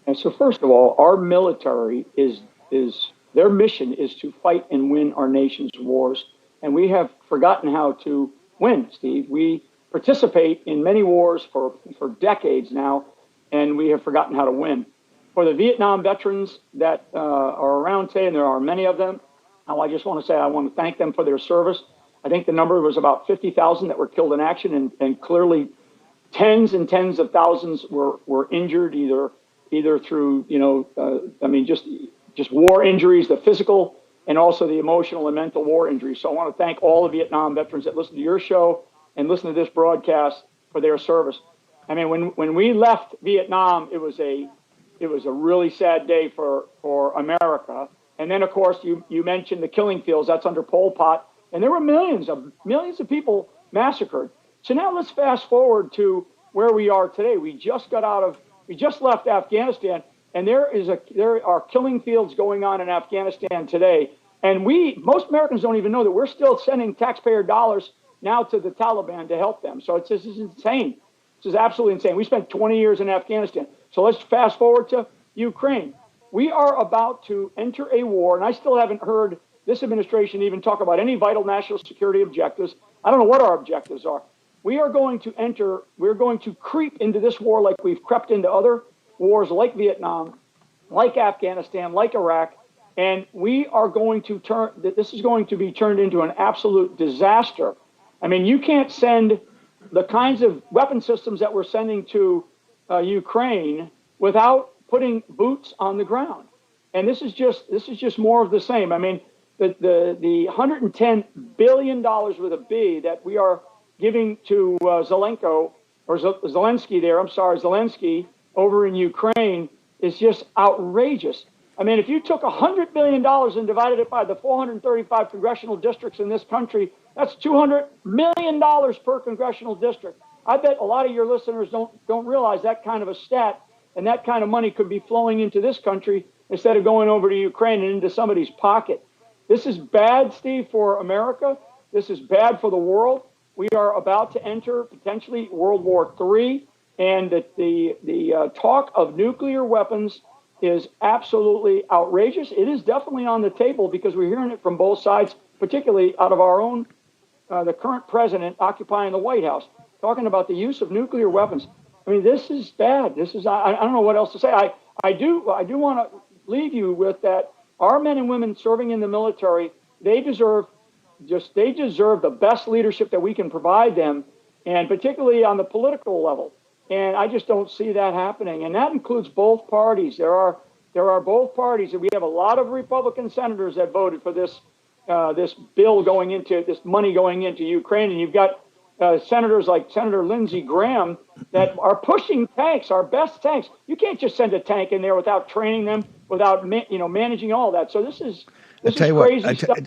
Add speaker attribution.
Speaker 1: And so, first of all, our military is their mission is to fight and win our nation's wars, and we have forgotten how to win, Steve. We participate in many wars for decades now, and we have forgotten how to win. For the Vietnam veterans that are around today, and there are many of them, I just want to say I want to thank them for their service. I think the number was about 50,000 that were killed in action, and clearly tens and tens of thousands were injured either through just war injuries, the physical and also the emotional and mental war injuries. So I want to thank all the Vietnam veterans that listen to your show and listen to this broadcast for their service. I mean, when we left Vietnam, it was a really sad day for America. And then, of course, you mentioned the killing fields. That's under Pol Pot, and there were millions of people massacred. So now let's fast forward to where we are today. We just left Afghanistan, and there are killing fields going on in Afghanistan today. And most Americans don't even know that we're still sending taxpayer dollars now to the Taliban to help them. So this is insane. This is absolutely insane. We spent 20 years in Afghanistan. So let's fast forward to Ukraine. We are about to enter a war, and I still haven't heard this administration even talk about any vital national security objectives. I don't know what our objectives are. We're going to creep into this war like we've crept into other wars like Vietnam, like Afghanistan, like Iraq, and this is going to be turned into an absolute disaster. I mean, you can't send the kinds of weapon systems that we're sending to Ukraine without putting boots on the ground. And this is just more of the same. I mean, the $110 billion with a B that we are giving to Zelensky over in Ukraine is just outrageous. I mean, if you took $100 billion and divided it by the 435 congressional districts in this country, that's $200 million per congressional district. I bet a lot of your listeners don't realize that kind of a stat, and that kind of money could be flowing into this country instead of going over to Ukraine and into somebody's pocket. This is bad, Steve, for America. This is bad for the world. We are about to enter potentially World War III, and the talk of nuclear weapons is absolutely outrageous. It is definitely on the table because we're hearing it from both sides, particularly out of our own, the current president occupying the White House, talking about the use of nuclear weapons. I mean, this is bad. I don't know what else to say. I do want to leave you with that. Our men and women serving in the military, they deserve the best leadership that we can provide them, and particularly on the political level. And I just don't see that happening. And that includes both parties. There are both parties, and we have a lot of Republican senators that voted for this bill going into this money going into Ukraine. And you've got senators like Senator Lindsey Graham that are pushing tanks, our best tanks. You can't just send a tank in there without training them, without managing all that. So this is crazy stuff.